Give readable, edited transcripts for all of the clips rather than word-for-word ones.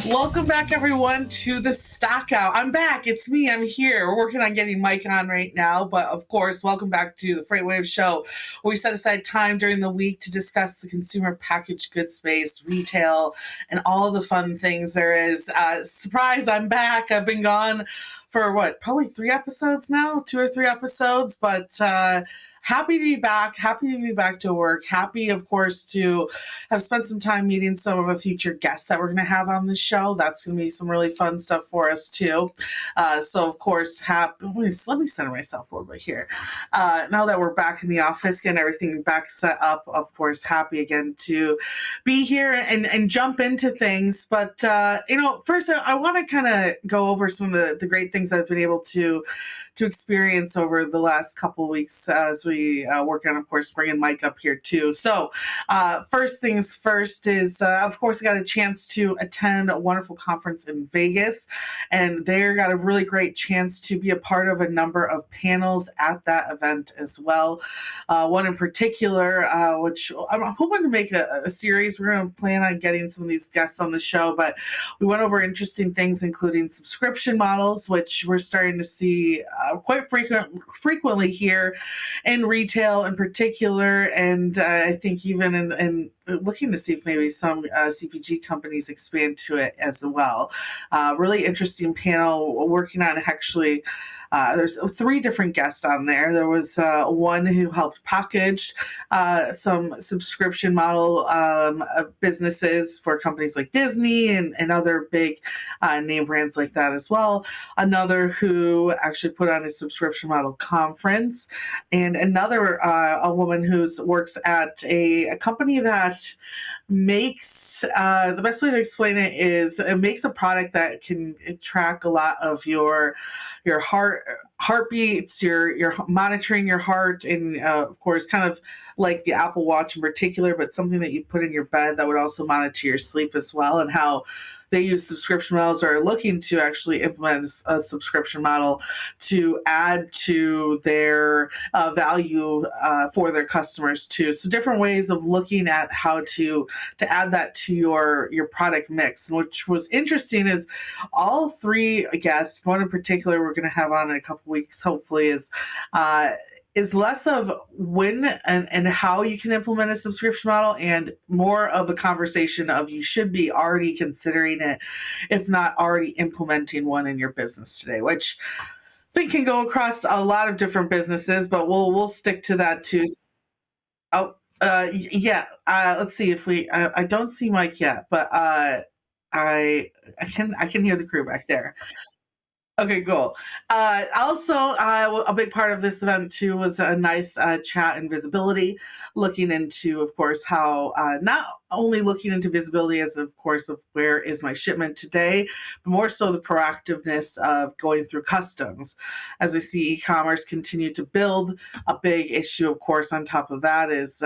Welcome back, everyone, to the Stockout. I'm back. It's me. I'm here. We're working on getting Mike on right now. But, of course, welcome back to the FreightWaves show, where we set aside time during the week to discuss the consumer packaged goods space, retail, and all the fun things there is. Surprise, I'm back. I've been gone for, probably 3 episodes now? 2 or 3 episodes. But happy to be back. Happy to be back to work. Happy, of course, to have spent some time meeting some of the future guests that we're going to have on the show. That's going to be some really fun stuff for us, too. So, of course, let me center myself a little bit here. Now that we're back in the office, getting everything back set up, of course, happy again to be here and jump into things. But, first, I want to kind of go over some of the great things I've been able to experience over the last couple of weeks as we work on, of course, bringing Mike up here too. So first things first is, of course, I got a chance to attend a wonderful conference in Vegas, and there got a really great chance to be a part of a number of panels at that event as well. One in particular, which I'm hoping to make a series. We're going to plan on getting some of these guests on the show, but we went over interesting things, including subscription models, which we're starting to see quite frequently here in retail in particular, and I think even in looking to see if maybe some CPG companies expand to it as well. Really interesting panel working on actually. There's 3 different guests on there. There was one who helped package some subscription model businesses for companies like Disney and other big name brands like that as well. Another who actually put on a subscription model conference, and another a woman who works at a company that makes the best way to explain it is it makes a product that can track a lot of your heartbeats, your monitoring your heart, and of course kind of like the Apple Watch in particular, but something that you put in your bed that would also monitor your sleep as well, and how they use subscription models or are looking to actually implement a subscription model to add to their value for their customers too. So different ways of looking at how to add that to your product mix. Which was interesting is all 3 guests, one in particular we're going to have on in a couple weeks, hopefully, is less of when and how you can implement a subscription model, and more of a conversation of you should be already considering it, if not already implementing one in your business today, which I think can go across a lot of different businesses, but we'll stick to that too. Yeah. Let's see if I don't see Mike yet, but I can hear the crew back there. Okay, cool. Also, a big part of this event too was a nice chat and visibility, looking into, of course, how not only looking into visibility as, of course, of where is my shipment today, but more so the proactiveness of going through customs. As we see e-commerce continue to build, a big issue, of course, on top of that is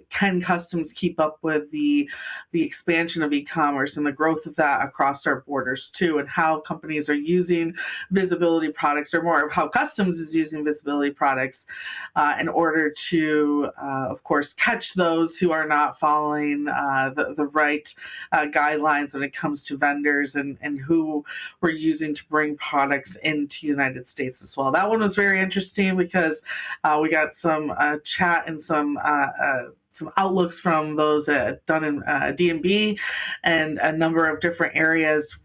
can customs keep up with the expansion of e-commerce and the growth of that across our borders too, and how companies are using visibility products, or more of how customs is using visibility products in order to, of course, catch those who are not following the right guidelines when it comes to vendors and who we're using to bring products into the United States as well. That one was very interesting because we got some chat and some outlooks from those done in D&B and a number of different areas,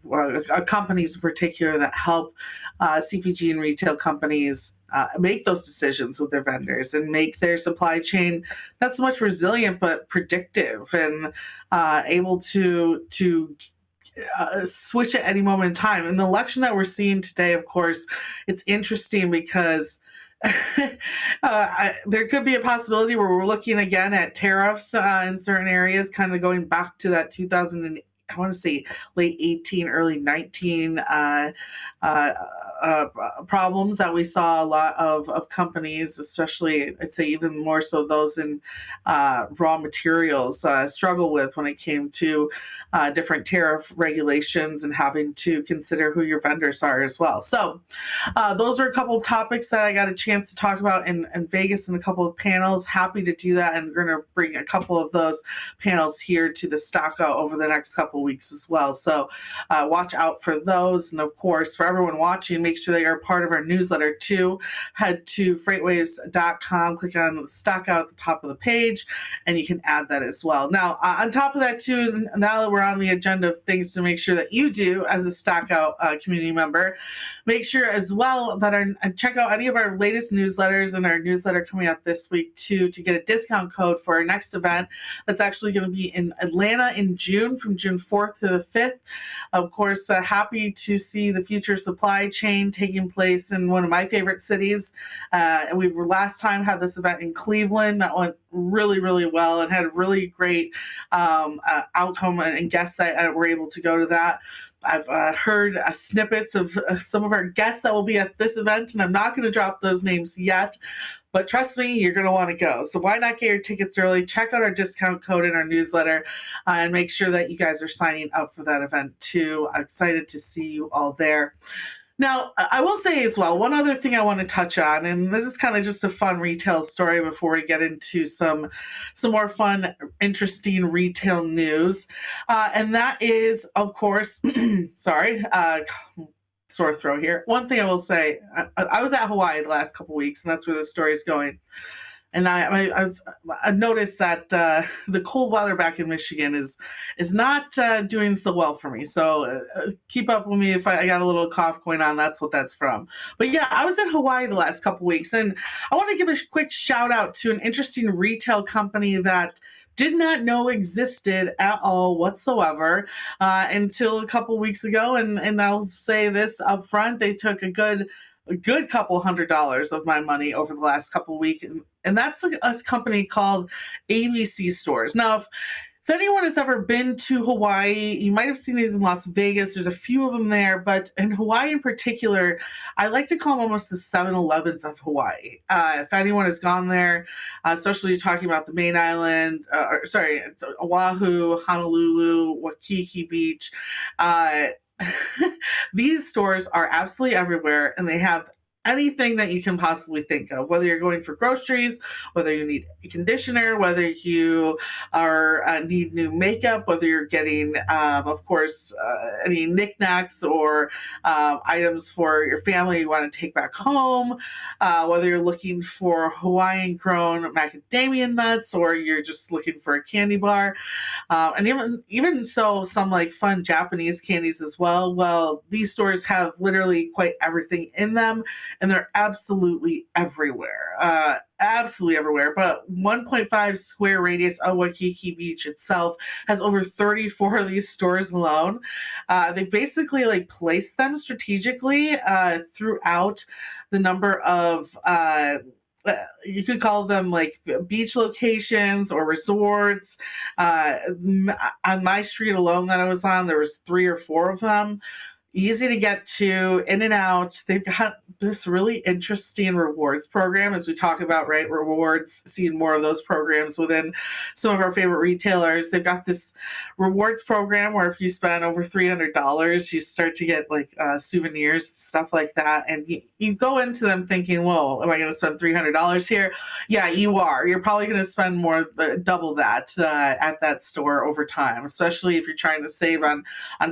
companies in particular that help CPG and retail companies make those decisions with their vendors and make their supply chain not so much resilient but predictive and able to switch at any moment in time. In the election that we're seeing today, of course, it's interesting because there could be a possibility where we're looking again at tariffs in certain areas, kind of going back to that 2008. I want to say late 18, early 19 problems that we saw a lot of companies, especially I'd say even more so those in raw materials, struggle with when it came to different tariff regulations and having to consider who your vendors are as well. So those are a couple of topics that I got a chance to talk about in Vegas in a couple of panels. Happy to do that, and we're going to bring a couple of those panels here to the Stockout over the next couple couple weeks as well. So watch out for those. And of course, for everyone watching, make sure that you're a part of our newsletter too. Head to freightwaves.com, click on the Stockout at the top of the page, and you can add that as well. Now, on top of that too, now that we're on the agenda of things to make sure that you do as a Stockout community member, make sure as well that check out any of our latest newsletters and our newsletter coming out this week too, to get a discount code for our next event that's actually going to be in Atlanta in June, from June 4th to the 5th. Of course, happy to see the future supply chain taking place in one of my favorite cities. We've last time had this event in Cleveland that went really, really well and had a really great outcome, and guests that were able to go to that. I've heard snippets of some of our guests that will be at this event, and I'm not going to drop those names yet, but trust me, you're going to want to go. So why not get your tickets early? Check out our discount code in our newsletter and make sure that you guys are signing up for that event too. I'm excited to see you all there. Now, I will say as well, one other thing I want to touch on, and this is kind of just a fun retail story before we get into some more fun, interesting retail news. And that is, of course, sore throat here. One thing I will say, I was at Hawaii the last couple weeks, and that's where the story is going. And I noticed that the cold weather back in Michigan is not doing so well for me. So keep up with me if I got a little cough going on. That's what that's from. But yeah, I was in Hawaii the last couple weeks, and I want to give a quick shout out to an interesting retail company that did not know existed at all whatsoever until a couple weeks ago. And I'll say this up front, they took a good couple $100 of my money over the last couple of weeks. And that's a company called ABC Stores. Now, if anyone has ever been to Hawaii, you might have seen these in Las Vegas. There's a few of them there, but in Hawaii in particular, I like to call them almost the 7-Elevens of Hawaii. If anyone has gone there, especially talking about the main island, Oahu, Honolulu, Waikiki Beach, these stores are absolutely everywhere, and they have anything that you can possibly think of, whether you're going for groceries, whether you need a conditioner, whether you need new makeup, whether you're getting, of course, any knickknacks or items for your family you want to take back home, whether you're looking for Hawaiian-grown macadamia nuts or you're just looking for a candy bar, and even so, some like fun Japanese candies as well. Well, these stores have literally quite everything in them, and they're absolutely everywhere. Absolutely everywhere. But 1.5 square radius of Waikiki Beach itself has over 34 of these stores alone. They basically like place them strategically throughout the number of you could call them like beach locations or resorts. On my street alone that I was on, there was 3 or 4 of them. Easy to get to, in and out. They've got this really interesting rewards program, as we talk about, right? Rewards, seeing more of those programs within some of our favorite retailers. They've got this rewards program where if you spend over $300, you start to get like souvenirs and stuff like that. And you go into them thinking, whoa, am I going to spend $300 here? Yeah, you are. You're probably going to spend more, double that at that store over time, especially if you're trying to save on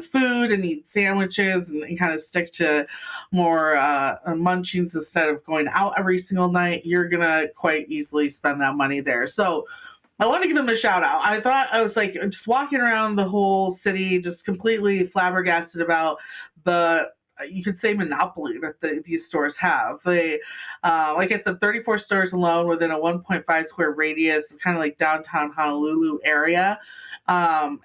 food and eat sandwiches and kind of stick to more munchings instead of going out every single night. You're going to quite easily spend that money there. So I want to give them a shout out. I was like just walking around the whole city, just completely flabbergasted about you could say monopoly that these stores have. They, like I said, 34 stores alone within a 1.5 square radius, kind of like downtown Honolulu area. And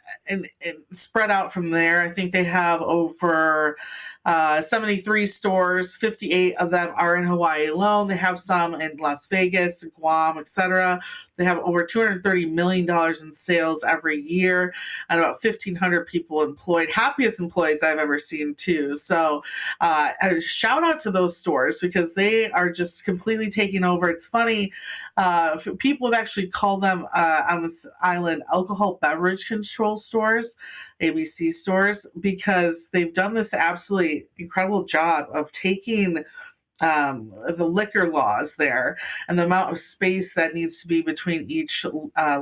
spread out from there, I think they have over 73 stores. 58 of them are in Hawaii alone. They have some in Las Vegas, Guam, etc. They have over $230 million in sales every year and about 1,500 people employed. Happiest employees I've ever seen too. So a shout out to those stores because they are just completely taking over. It's funny. People have actually called them on this island alcohol beverage control stores, ABC stores, because they've done this absolutely incredible job of taking the liquor laws there and the amount of space that needs to be between each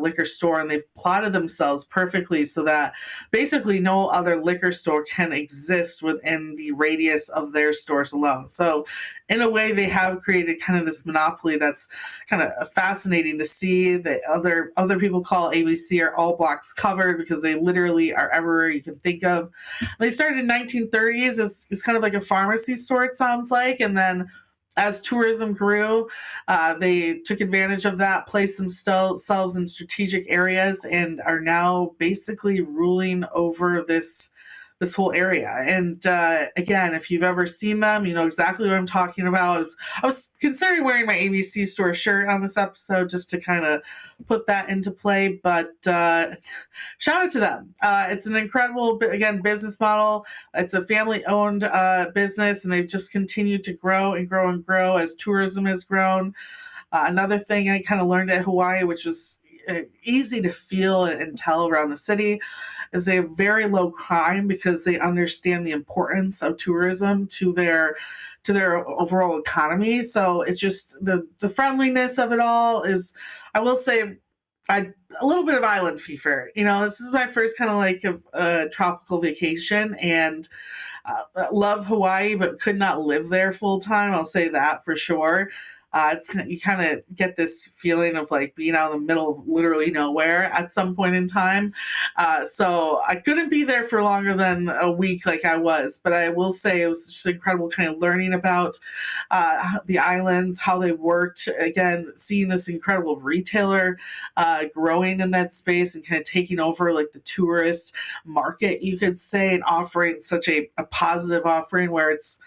liquor store. And they've plotted themselves perfectly so that basically no other liquor store can exist within the radius of their stores alone. So in a way, they have created kind of this monopoly that's kind of fascinating to see. That other people call ABC are all blocks covered because they literally are everywhere you can think of. They started in 1930s as kind of like a pharmacy store, it sounds like, and then as tourism grew, they took advantage of that, placed themselves in strategic areas, and are now basically ruling over this whole area. And again, if you've ever seen them, you know exactly what I'm talking about. I was considering wearing my ABC store shirt on this episode just to kind of put that into play, but shout out to them. It's an incredible, again, business model. It's a family-owned business, and they've just continued to grow and grow and grow as tourism has grown. Another thing I kind of learned at Hawaii, which was easy to feel and tell around the city, is they have very low crime because they understand the importance of tourism to their overall economy. So it's just the friendliness of it all is, I will say, a little bit of island fever. You know, this is my first kind of like a tropical vacation, and love Hawaii, but could not live there full time. I'll say that for sure. You kind of get this feeling of like being out in the middle of literally nowhere at some point in time. So I couldn't be there for longer than a week like I was, but I will say it was just incredible kind of learning about the islands, how they worked. Again, seeing this incredible retailer growing in that space and kind of taking over like the tourist market, you could say, and offering such a positive offering where it's,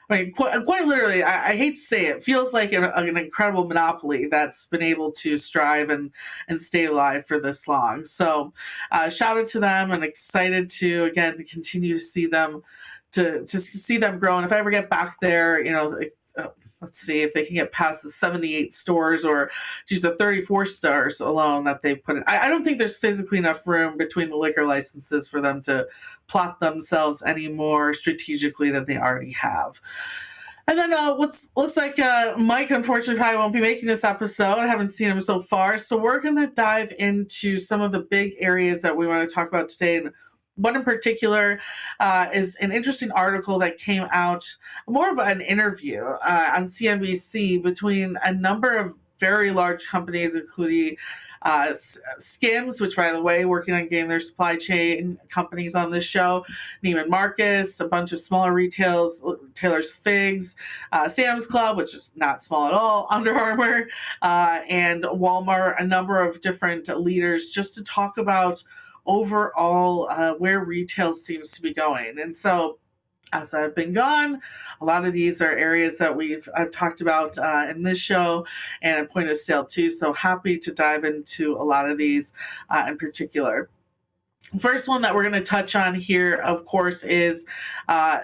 I mean, quite literally, I hate to say it, feels like an incredible monopoly that's been able to strive and stay alive for this long. So shout out to them, and excited to, again, to continue to see them grow. And if I ever get back there, you know, let's see if they can get past the 78 stores or geez, the 34 stores alone that they've put in. I don't think there's physically enough room between the liquor licenses for them to plot themselves any more strategically than they already have. And then looks like Mike, unfortunately, probably won't be making this episode. I haven't seen him so far. So we're going to dive into some of the big areas that we want to talk about today. And one in particular is an interesting article that came out, more of an interview on CNBC between a number of very large companies, including Skims, which, by the way, working on getting their supply chain companies on this show, Neiman Marcus, a bunch of smaller retailers, Figs, Sam's Club, which is not small at all, Under Armour, and Walmart, a number of different leaders, just to talk about overall where retail seems to be going. And so as I've been gone, a lot of these are areas that I've talked about in this show and at Point of Sale too. So happy to dive into a lot of these in particular. First one that we're going to touch on here, of course, is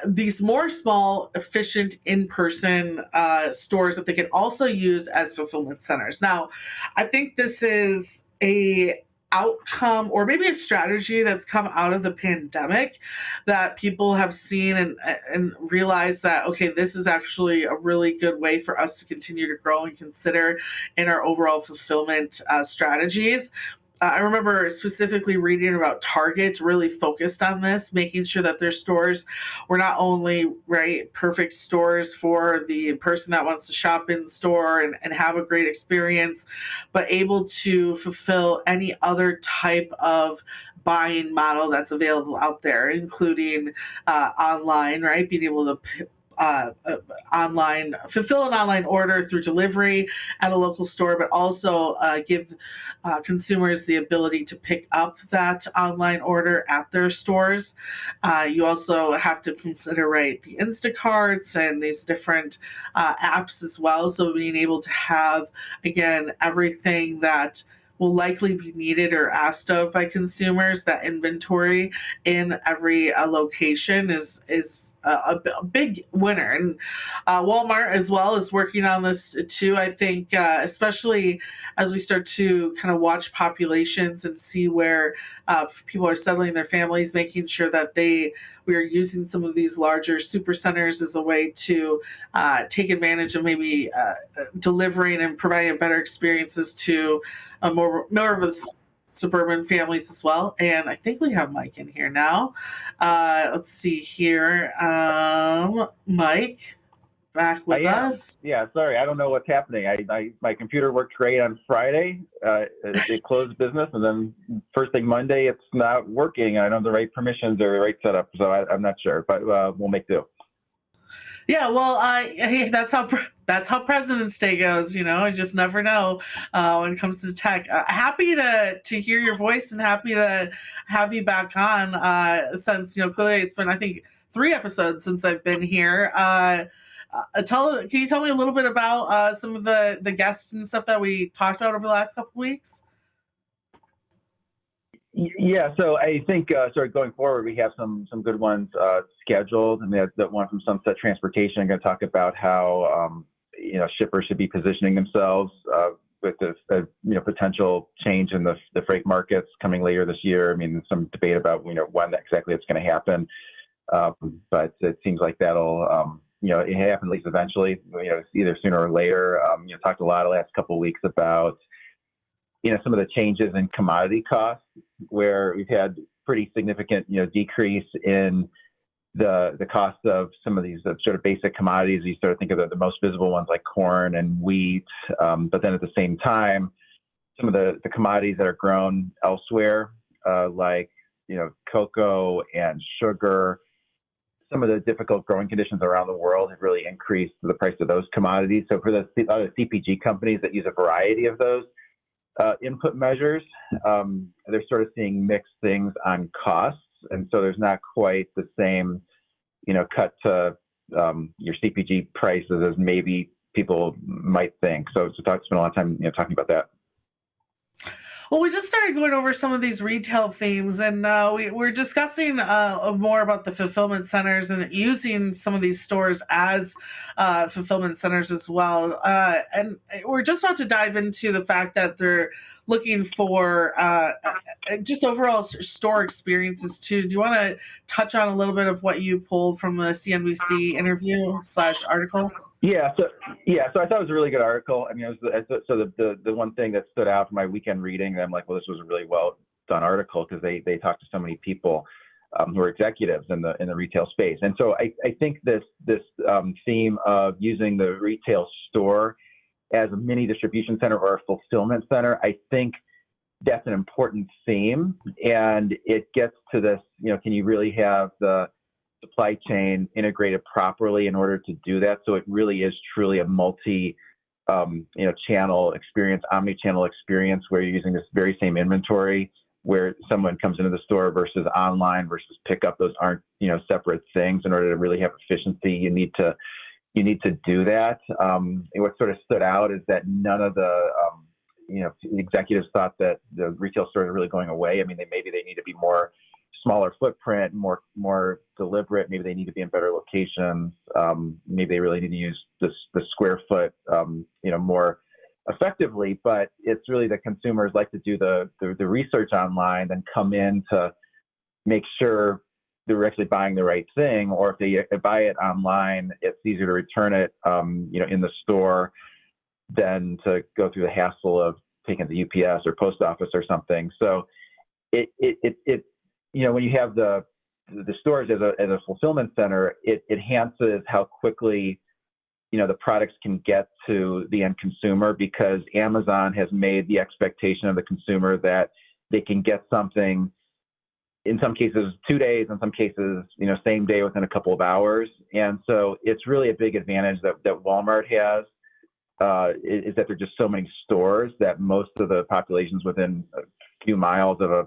these more small, efficient in-person stores that they can also use as fulfillment centers. Now, I think this is a outcome or maybe a strategy that's come out of the pandemic that people have seen and realized that, okay, this is actually a really good way for us to continue to grow and consider in our overall fulfillment strategies. I remember specifically reading about Target really focused on this, making sure that their stores were not only perfect stores for the person that wants to shop in store and have a great experience, but able to fulfill any other type of buying model that's available out there, including online, being able to fulfill an online order through delivery at a local store, but also give consumers the ability to pick up that online order at their stores. You also have to consider the Instacarts and these different apps as well. So being able to have, again, everything that will likely be needed or asked of by consumers, that inventory in every location is a big winner. And Walmart as well is working on this too. I think especially as we start to kind of watch populations and see where people are settling their families, making sure that they we are using some of these larger super centers as a way to take advantage of maybe delivering and providing better experiences to more of a suburban families as well. And I think we have Mike in here now. Let's see here. Mike, back I with am. us. Yeah, sorry, I don't know what's happening. My computer worked great on Friday. It closed business, and then first thing Monday, it's not working. I don't have the right permissions or the right setup, so I'm not sure, but we'll make do. Yeah, well, hey, that's how President's Day goes. You just never know when it comes to tech. Happy to hear your voice and happy to have you back on. Since clearly it's been, I think, 3 episodes since I've been here. Can you tell me a little bit about some of the guests and stuff that we talked about over the last couple of weeks? Yeah, so I think sort of going forward, we have some good ones scheduled. I mean, that one from Sunset Transportation. I'm going to talk about how shippers should be positioning themselves with the potential change in the freight markets coming later this year. I mean, some debate about when exactly it's going to happen, but it seems like that'll it happen at least eventually. Either sooner or later. Talked a lot the last couple of weeks about some of the changes in commodity costs, where we've had pretty significant, decrease in the cost of some of these sort of basic commodities. You sort of think of the most visible ones like corn and wheat, but then at the same time, some of the commodities that are grown elsewhere, like cocoa and sugar. Some of the difficult growing conditions around the world have really increased the price of those commodities. So for the other CPG companies that use a variety of those input measures, they're sort of seeing mixed things on costs, and so there's not quite the same, cut to your CPG prices as maybe people might think. So spend a lot of time, talking about that. Well, we just started going over some of these retail themes, and we're discussing more about the fulfillment centers and using some of these stores as fulfillment centers as well. And we're just about to dive into the fact that they're looking for just overall store experiences too. Do you want to touch on a little bit of what you pulled from the CNBC interview / article? Yeah, so I thought it was a really good article. I mean, the one thing that stood out from my weekend reading, and I'm like, well, this was a really well done article because they talked to so many people who are executives in the retail space, and so I think this theme of using the retail store as a mini distribution center or a fulfillment center, I think that's an important theme, and it gets to this. Can you really have the supply chain integrated properly in order to do that? So it really is truly a channel experience, omni-channel experience, where you're using this very same inventory, where someone comes into the store versus online versus pickup. Those aren't, separate things. In order to really have efficiency, you need to do that. What sort of stood out is that none of the executives thought that the retail stores are really going away. I mean, maybe they need to be smaller footprint, more deliberate. Maybe they need to be in better locations. Maybe they really need to use the square foot, more effectively. But it's really the consumers like to do the research online, then come in to make sure they're actually buying the right thing. Or if they buy it online, it's easier to return it, in the store than to go through the hassle of taking it to UPS or post office or something. So it when you have the stores as a fulfillment center, it enhances how quickly the products can get to the end consumer, because Amazon has made the expectation of the consumer that they can get something, in some cases 2 days, in some cases same day, within a couple of hours. And so it's really a big advantage that Walmart has, is that there are just so many stores that most of the population's within a few miles of a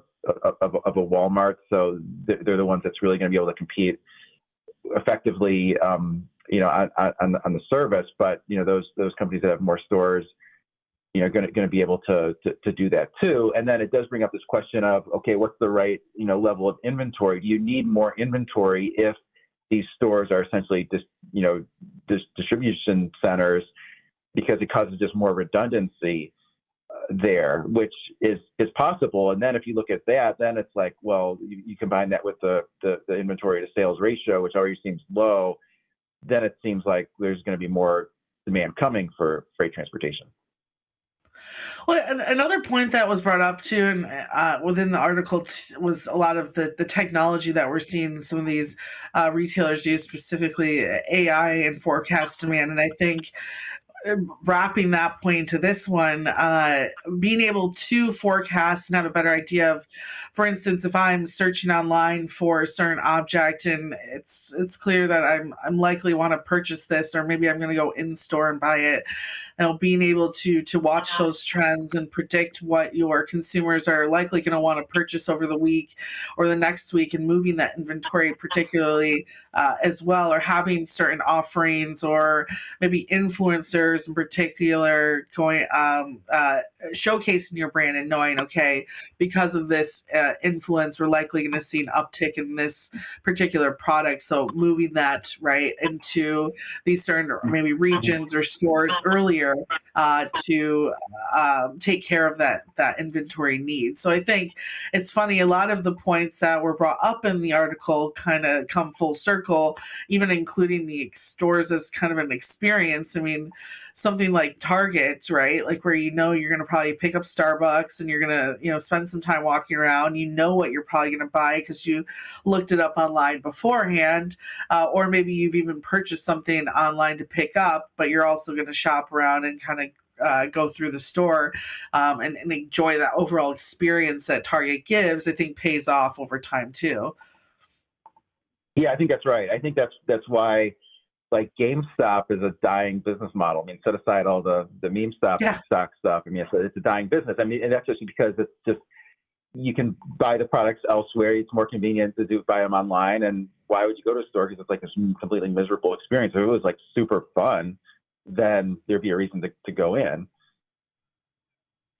Walmart, so they're the ones that's really going to be able to compete effectively, on the service. But those companies that have more stores, going to be able to do that too. And then it does bring up this question of, okay, what's the right level of inventory? Do you need more inventory if these stores are essentially distribution centers, because it causes just more redundancy? there, which is possible. And then if you look at that, then it's like, well, you combine that with the inventory to sales ratio, which already seems low, then it seems like there's going to be more demand coming for freight transportation. Well, another point that was brought up too, and within the article was a lot of the technology that we're seeing some of these retailers use, specifically AI and forecast demand. And I think wrapping that point to this one, being able to forecast and have a better idea of, for instance, if I'm searching online for a certain object and it's clear that I'm likely want to purchase this, or maybe I'm going to go in store and buy it, being able to watch those trends and predict what your consumers are likely going to want to purchase over the week or the next week, and moving that inventory particularly as well, or having certain offerings, or maybe influencers in particular going showcasing your brand and knowing, okay, because of this influence, we're likely going to see an uptick in this particular product. So moving that right into these certain maybe regions or stores earlier to take care of that inventory need. So I think it's funny, a lot of the points that were brought up in the article kind of come full circle, even including the stores as kind of an experience. I mean, something like Target, right? Like where you're going to probably pick up Starbucks and you're going to, spend some time walking around. You know what you're probably going to buy because you looked it up online beforehand, or maybe you've even purchased something online to pick up, but you're also going to shop around and kind of go through the store and enjoy that overall experience that Target gives. I think pays off over time too. Yeah, I think that's right. I think that's why, like, GameStop is a dying business model. I mean, set aside all the meme stock stuff. I mean, it's a dying business. I mean, and that's just because it's just, you can buy the products elsewhere. It's more convenient to buy them online. And why would you go to a store? Because it's like this completely miserable experience. If it was like super fun, then there'd be a reason to go in.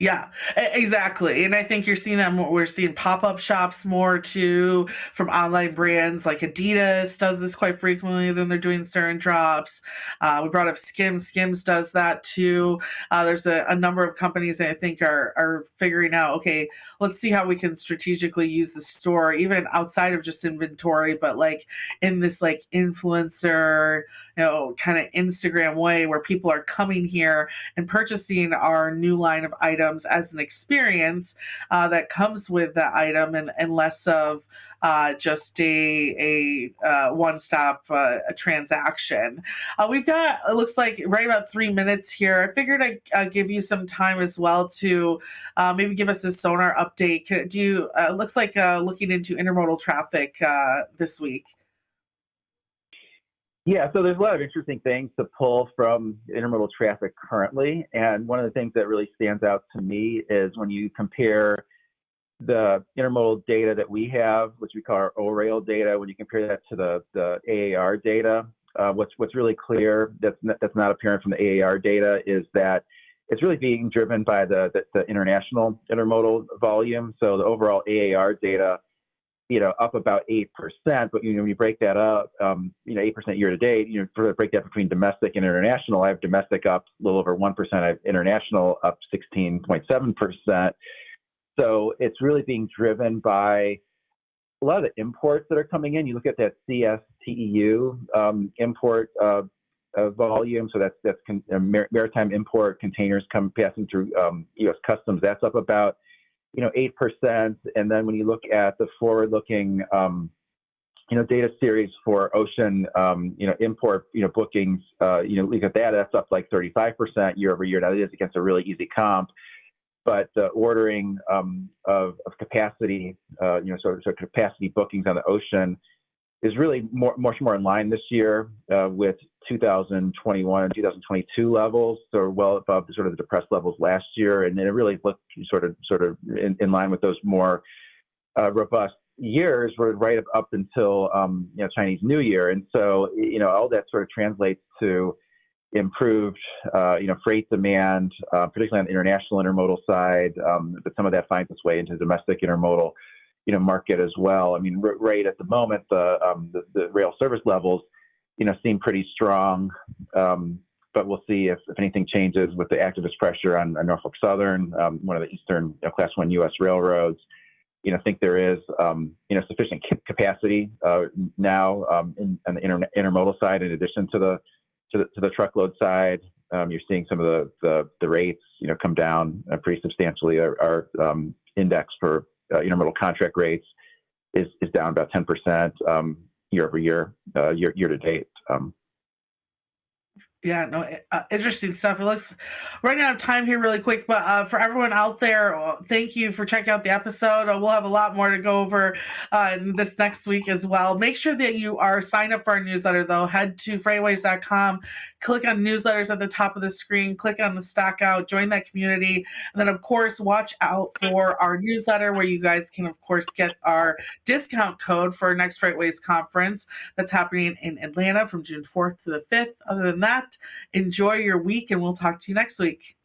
Yeah, exactly. And I think you're seeing that more. We're seeing pop-up shops more too from online brands like Adidas does this quite frequently. Then they're doing certain drops. We brought up Skims. Skims does that too. There's a number of companies that I think are figuring out, okay, let's see how we can strategically use the store, even outside of just inventory, but like in this like influencer, kind of Instagram way where people are coming here and purchasing our new line of items as an experience that comes with the item, and less of just a one-stop transaction. We've got, it looks like, right about 3 minutes here. I figured I'd give you some time as well to maybe give us a sonar update. Do you, looks like looking into intermodal traffic this week. Yeah, so there's a lot of interesting things to pull from intermodal traffic currently. And one of the things that really stands out to me is when you compare the intermodal data that we have, which we call our O-rail data, when you compare that to the AAR data, what's really clear that's not apparent from the AAR data is that it's really being driven by the international intermodal volume. So the overall AAR data, up about 8%, but when you break that up, 8% year to date, break that between domestic and international. I have domestic up a little over 1%. I have international up 16.7%. So it's really being driven by a lot of the imports that are coming in. You look at that CSTEU import volume. So that's maritime import containers passing through U.S. customs. That's up about 8%. And then when you look at the forward-looking, data series for ocean, import, bookings, look at that, that's up like 35% year over year. Now, it is against a really easy comp, but the ordering of capacity, so capacity bookings on the ocean is really much more in line this year with 2021 and 2022 levels, so well above the sort of the depressed levels last year, and then it really looked sort of in line with those more robust years. We're right up until Chinese New Year, and so all that sort of translates to improved freight demand, particularly on the international intermodal side, but some of that finds its way into domestic intermodal market as well. I mean, right at the moment, the rail service levels, seem pretty strong. but we'll see if anything changes with the activist pressure on Norfolk Southern, one of the Eastern Class 1 U.S. railroads. I think there is, sufficient capacity now on the intermodal side, in addition to the truckload side. You're seeing some of the rates, come down pretty substantially. Our index for intermodal contract rates is down about 10% year over year, year to date. Yeah, no, interesting stuff. It looks running out of time here really quick, but for everyone out there, thank you for checking out the episode. We'll have a lot more to go over this next week as well. Make sure that you are signed up for our newsletter, though. Head to freightwaves.com, click on newsletters at the top of the screen, click on the Stockout, join that community, and then, of course, watch out for our newsletter where you guys can, of course, get our discount code for our next FreightWaves conference that's happening in Atlanta from June 4th to the 5th. Other than that, enjoy your week, and we'll talk to you next week.